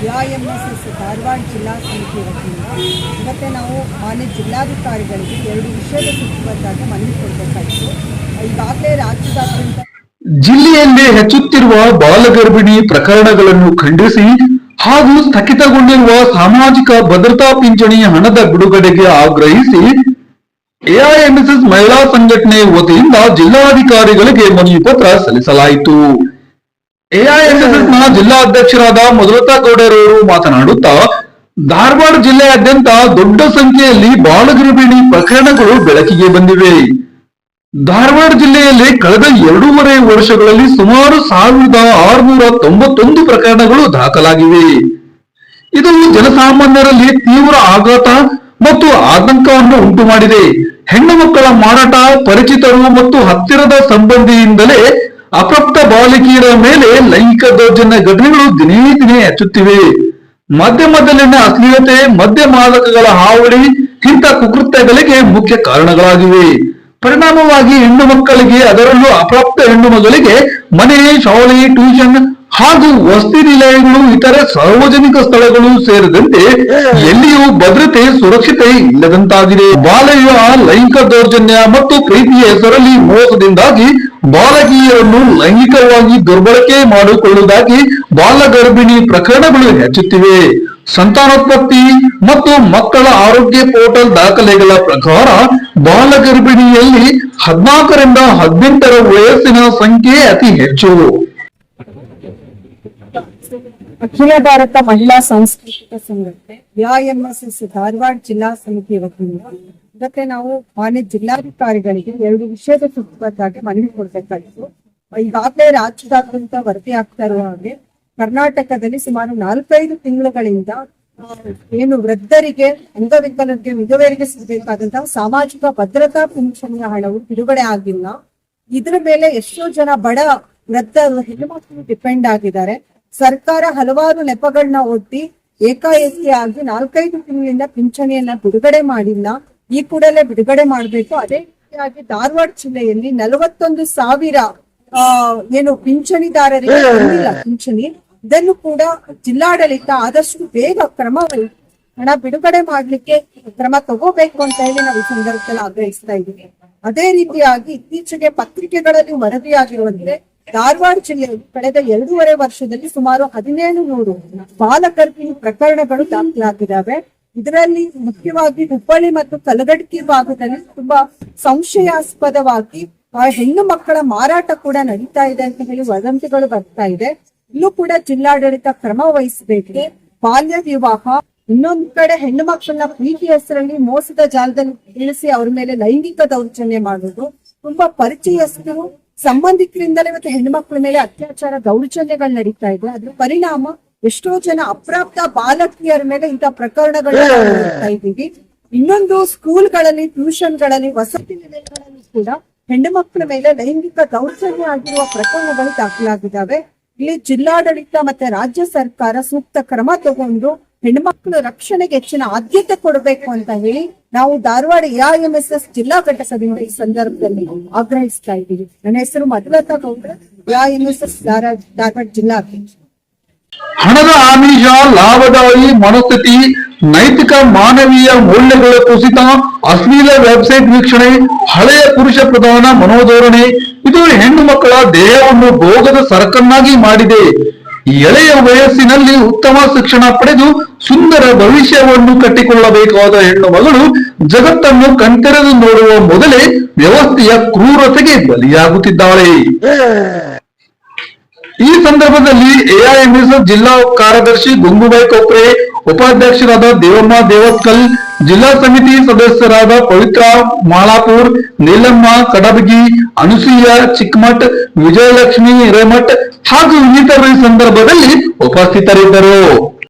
AIMSS Dharwad ಜಿಲ್ಲಾ ಸಮಿತಿ ವತಿಯಿಂದ ಇವತ್ತೇ ನಾವು ಮಾನ್ಯ ಜಿಲ್ಲಾಧಿಕಾರಿಗಳಿಗೆ 2 ವಿಷಯದ ಕುರಿತಾಗಿ ಮನವಿ ಕೊಡಬೇಕಾಯಿತು. ಈಗಾಗಲೇ ರಾಜ್ಯದಾದ್ಯಂತ ಜಿಲ್ಲೆಯಲ್ಲಿ ಹೆಚ್ಚುತ್ತಿರುವ ಬಾಲಗರ್ಭಿಣಿ ಪ್ರಕರಣಗಳನ್ನು ಖಂಡಿಸಿ ಹಾಗೂ ಸ್ಥಗಿತಗೊಂಡಿರುವ ಸಾಮಾಜಿಕ ಭದ್ರತಾ ಪಿಂಚಣಿ ಹಣದ ಬಿಡುಗಡೆಗೆ ಆಗ್ರಹಿಸಿ AIMSS ಮಹಿಳಾ ಸಂಘಟನೆ ವತಿಯಿಂದ ಜಿಲ್ಲಾಧಿಕಾರಿಗಳಿಗೆ ಮನವಿ ಪತ್ರ ಸಲ್ಲಿಸಲಾಯಿತು. AIMSS ನ ಜಿಲ್ಲಾಧ್ಯಕ್ಷರಾದ ಮಧುಲತಾ ಗೌಡರವರು ಮಾತನಾಡುತ್ತಾ, ಧಾರವಾಡ ಜಿಲ್ಲೆಯಾದ್ಯಂತ ದೊಡ್ಡ ಸಂಖ್ಯೆಯಲ್ಲಿ ಬಾಲಗರ್ಭಿಣಿ ಪ್ರಕರಣಗಳು ಬೆಳಕಿಗೆ ಬಂದಿವೆ. ಧಾರವಾಡ ಜಿಲ್ಲೆಯಲ್ಲಿ ಕಳೆದ 2.5 ವರ್ಷಗಳಲ್ಲಿ ಸುಮಾರು 1691 ಪ್ರಕರಣಗಳು ದಾಖಲಾಗಿವೆ. ಇದು ಜನಸಾಮಾನ್ಯರಲ್ಲಿ ತೀವ್ರ ಆಘಾತ ಮತ್ತು ಆತಂಕವನ್ನು ಉಂಟು ಮಾಡಿದೆ. ಹೆಣ್ಣು ಮಕ್ಕಳ ಮಾರಾಟ, ಪರಿಚಿತರು ಮತ್ತು ಹತ್ತಿರದ ಸಂಬಂಧಿಯಿಂದಲೇ ಅಪ್ರಾಪ್ತ ಬಾಲಕಿಯರ ಮೇಲೆ ಲೈಂಗಿಕ ದೌರ್ಜನ್ಯ ಘಟನೆಗಳು ದಿನೇ ದಿನೇ ಹೆಚ್ಚುತ್ತಿವೆ. ಮಧ್ಯಮದಲ್ಲಿನ ಅಶ್ಲೀಲತೆ, ಮದ್ಯ ಮಾದಕಗಳ ಹಾವಳಿ ಇಂಥ ಕುಕೃತ್ಯಗಳಿಗೆ ಮುಖ್ಯ ಕಾರಣಗಳಾಗಿವೆ. ಪರಿಣಾಮವಾಗಿ ಹೆಣ್ಣು ಮಕ್ಕಳಿಗೆ, ಅದರಲ್ಲೂ ಅಪ್ರಾಪ್ತ ಹೆಣ್ಣು ಮಗಳಿಗೆ ಮನೆ, ಶಾಲೆ, ಟ್ಯೂಷನ್ ಹಾಗೂ ವಸತಿ ನಿಲಯಗಳು, ಇತರೆ ಸಾರ್ವಜನಿಕ ಸ್ಥಳಗಳು ಸೇರಿದಂತೆ ಎಲ್ಲಿಯೂ ಭದ್ರತೆ, ಸುರಕ್ಷತೆ ಇಲ್ಲದಂತಾಗಿದೆ. ಬಾಲ್ಯ, ಲೈಂಗಿಕ ದೌರ್ಜನ್ಯ ಮತ್ತು ಪ್ರೀತಿಯ ಹೆಸರಲ್ಲಿ ಮೋಸದಿಂದಾಗಿ ಬಾಲಕಿಯರನ್ನು ಲೈಂಗಿಕವಾಗಿ ದುರ್ಬಳಕೆ ಮಾಡಿಕೊಳ್ಳುವುದಾಗಿ ಬಾಲಗರ್ಭಿಣಿ ಪ್ರಕರಣಗಳು ಹೆಚ್ಚುತ್ತಿವೆ. ಸಂತಾನೋತ್ಪತ್ತಿ ಮತ್ತು ಮಕ್ಕಳ ಆರೋಗ್ಯ ಪೋರ್ಟಲ್ ದಾಖಲೆಗಳ ಪ್ರಕಾರ ಬಾಲಗರ್ಭಿಣಿಯಲ್ಲಿ 14 ರಿಂದ 18 ವಯಸ್ಸಿನ ಸಂಖ್ಯೆ ಅತಿ ಹೆಚ್ಚು. ಅಖಿಲ ಭಾರತ ಮಹಿಳಾ ಸಾಂಸ್ಕೃತಿಕ ಸಂಘಟನೆ AIMSS ಧಾರವಾಡ ಜಿಲ್ಲಾ ಸಮಿತಿ ವತಿಯಿಂದ ಇವತ್ತೇ ನಾವು ಮಾನ್ಯ ಜಿಲ್ಲಾಧಿಕಾರಿಗಳಿಗೆ 2 ವಿಷಯದ ಕುರಿತಾಗಿ ಮನವಿ ಕೊಡಬೇಕಾಯಿತು. ಈಗಾಗಲೇ ರಾಜ್ಯದಾದ್ಯಂತ ವರದಿ ಆಗ್ತಾ ಇರುವ ಹಾಗೆ ಕರ್ನಾಟಕದಲ್ಲಿ ಸುಮಾರು 4-5 ತಿಂಗಳುಗಳಿಂದ ಏನು ವೃದ್ಧರಿಗೆ, ಅಂಗವಿಕಲರಿಗೆ, ವಿಧವೆಯರಿಗೆ ಸಿಗಬೇಕಾದಂತಹ ಸಾಮಾಜಿಕ ಭದ್ರತಾ ಪಿಂಚಣಿಯ ಹಣವು ಬಿಡುಗಡೆ ಆಗಿಲ್ಲ. ಇದರ ಮೇಲೆ ಎಷ್ಟೋ ಜನ ಬಡ ವೃದ್ಧ ಹೆಣ್ಣುಮಕ್ಕಳು ಡಿಪೆಂಡ್ ಆಗಿದ್ದಾರೆ. ಸರ್ಕಾರ ಹಲವಾರು ನೆಪಗಳನ್ನ ಒಡ್ಡಿ ಏಕಾಏಕಿಯಾಗಿ 4-5 ತಿಂಗಳಿಂದ ಪಿಂಚಣಿಯನ್ನ ಬಿಡುಗಡೆ ಮಾಡಿಲ್ಲ. ಈ ಕೂಡಲೇ ಬಿಡುಗಡೆ ಮಾಡಬೇಕು. ಅದೇ ರೀತಿಯಾಗಿ ಧಾರವಾಡ ಜಿಲ್ಲೆಯಲ್ಲಿ 41,000 ಏನು ಪಿಂಚಣಿದಾರರಿಗೆ ಬಂದಿಲ್ಲ ಪಿಂಚಣಿ. ಇದನ್ನು ಕೂಡ ಜಿಲ್ಲಾಡಳಿತ ಆದಷ್ಟು ಬೇಗ ಹಣ ಬಿಡುಗಡೆ ಮಾಡ್ಲಿಕ್ಕೆ ಕ್ರಮ ತಗೋಬೇಕು ಅಂತ ಹೇಳಿ ನಾವು ಈ ಸಂದರ್ಭದಲ್ಲಿ ಆಗ್ರಹಿಸ್ತಾ ಇದ್ದೀವಿ. ಅದೇ ರೀತಿಯಾಗಿ ಇತ್ತೀಚೆಗೆ ಪತ್ರಿಕೆಗಳಲ್ಲಿ ವರದಿಯಾಗಿರುವಂತೆ ಧಾರವಾಡ ಜಿಲ್ಲೆಯಲ್ಲಿ ಕಳೆದ 2.5 ವರ್ಷದಲ್ಲಿ ಸುಮಾರು 1700 ಬಾಲಗರ್ಭಿಣಿ ಪ್ರಕರಣಗಳು ದಾಖಲಾಗಿದ್ದಾವೆ. ಇದರಲ್ಲಿ ಮುಖ್ಯವಾಗಿ ಹುಬ್ಬಳ್ಳಿ ಮತ್ತು ಕಲಘಟಕಿ ಭಾಗದಲ್ಲಿ ತುಂಬಾ ಸಂಶಯಾಸ್ಪದವಾಗಿ ಹೆಣ್ಣು ಮಕ್ಕಳ ಮಾರಾಟ ಕೂಡ ನಡೀತಾ ಇದೆ ಅಂತ ಹೇಳಿ ವದಂತಿಗಳು ಬರ್ತಾ ಇದೆ. ಇಲ್ಲೂ ಕೂಡ ಜಿಲ್ಲಾಡಳಿತ ಕ್ರಮ ವಹಿಸಬೇಕು. ಬಾಲ್ಯ ವಿವಾಹ, ಇನ್ನೊಂದ್ ಕಡೆ ಹೆಣ್ಣು ಮಕ್ಕಳನ್ನ ಪ್ರೀತಿ ಹೆಸರಲ್ಲಿ ಮೋಸದ ಜಾಲದಲ್ಲಿ ಇಳಿಸಿ ಅವ್ರ ಮೇಲೆ ಲೈಂಗಿಕ ದೌರ್ಜನ್ಯ ಮಾಡುವುದು, ತುಂಬಾ ಪರಿಚಯಸ್ಥರು, ಸಂಬಂಧಿಕರಿಂದಲೇ ಇವತ್ತು ಹೆಣ್ಣು ಮಕ್ಕಳ ಮೇಲೆ ಅತ್ಯಾಚಾರ, ದೌರ್ಜನ್ಯಗಳು ನಡೀತಾ ಇದೆ. ಅದ್ರ ಪರಿಣಾಮ ಎಷ್ಟೋ ಜನ ಅಪ್ರಾಪ್ತ ಬಾಲಕಿಯರ ಮೇಲೆ ಇಂಥ ಪ್ರಕರಣಗಳನ್ನ ನೋಡ್ತಾ ಇದ್ದೀವಿ. ಇನ್ನೊಂದು ಸ್ಕೂಲ್ಗಳಲ್ಲಿ, ಟ್ಯೂಷನ್ಗಳಲ್ಲಿ, ವಸತಿ ನಿಲಯಗಳಲ್ಲಿ ಕೂಡ ಹೆಣ್ಣು ಮಕ್ಕಳ ಮೇಲೆ ಲೈಂಗಿಕ ದೌರ್ಜನ್ಯ ಆಗಿರುವ ಪ್ರಕರಣಗಳು ದಾಖಲಾಗಿದ್ದಾವೆ. ಇಲ್ಲಿ ಜಿಲ್ಲಾಡಳಿತ ಮತ್ತೆ ರಾಜ್ಯ ಸರ್ಕಾರ ಸೂಕ್ತ ಕ್ರಮ ತಗೊಂಡು ಹೆಣ್ಮಕ್ಳ ರಕ್ಷಣೆಗೆ ಹೆಚ್ಚಿನ ಆದ್ಯತೆ ಕೊಡಬೇಕು ಅಂತ ಹೇಳಿ ನಾವು ಧಾರವಾಡ AIMSS ಜಿಲ್ಲಾ ಘಟಕದಿಂದ ಈ ಸಂದರ್ಭದಲ್ಲಿ ಆಗ್ರಹಿಸ್ತಾ ಇದ್ದೀವಿ. ನನ್ನ ಹೆಸರು ಮಧುಲತಾ ಗೌಡ್ರ, AIMSS ಧಾರವಾಡ ಜಿಲ್ಲಾ ಅಧ್ಯಕ್ಷ. ಹಣದ ಆಮಿಷ, ಲಾಭದಾಯಿ ಮನಸ್ಥಿತಿ, ನೈತಿಕ ಮಾನವೀಯ ಮೌಲ್ಯಗಳ ಕುಸಿತ, ಅಶ್ಲೀಲ ವೆಬ್ಸೈಟ್ ವೀಕ್ಷಣೆ, ಹಳೆಯ ಪುರುಷ ಪ್ರಧಾನ ಮನೋಧೋರಣೆ ಇದು ಹೆಣ್ಣು ಮಕ್ಕಳ ದೇಹವನ್ನು ಭೋಗದ ಸರಕನ್ನಾಗಿ ಮಾಡಿದೆ. ಎಳೆಯ ವಯಸ್ಸಿನಲ್ಲಿ ಉತ್ತಮ ಶಿಕ್ಷಣ ಪಡೆದು ಸುಂದರ ಭವಿಷ್ಯವನ್ನು ಕಟ್ಟಿಕೊಳ್ಳಬೇಕಾದ ಹೆಣ್ಣು ಮಗಳು ಜಗತ್ತನ್ನು ಕಣ್ತೆರೆದು ನೋಡುವ ಮೊದಲೇ ವ್ಯವಸ್ಥೆಯ ಕ್ರೂರತೆಗೆ ಬಲಿಯಾಗುತ್ತಿದ್ದಾಳೆ. ಈ ಸಂದರ್ಭದಲ್ಲಿ AIMSS ಜಿಲ್ಲಾ ಕಾರ್ಯದರ್ಶಿ ಗಂಗೂಬಾಯಿ ಕೊಕ್ರೆ, ಉಪಾಧ್ಯಕ್ಷರಾದ ದೇವಮ್ಮ ದೇವತ್ಕಲ್, ಜಿಲ್ಲಾ ಸಮಿತಿ ಸದಸ್ಯರಾದ ಪವಿತ್ರ ಮಾಳಾಪುರ್, ನೀಲಮ್ಮ ಕಡಬಗಿ, ಅನುಸೂಯ ಚಿಕ್ಕಮಠ್, ವಿಜಯಲಕ್ಷ್ಮಿ ಹಿರೇಮಠ್ ಹಾಗೂ ಇನ್ನಿತರರು ಈ ಸಂದರ್ಭದಲ್ಲಿ ಉಪಸ್ಥಿತರಿದ್ದರು.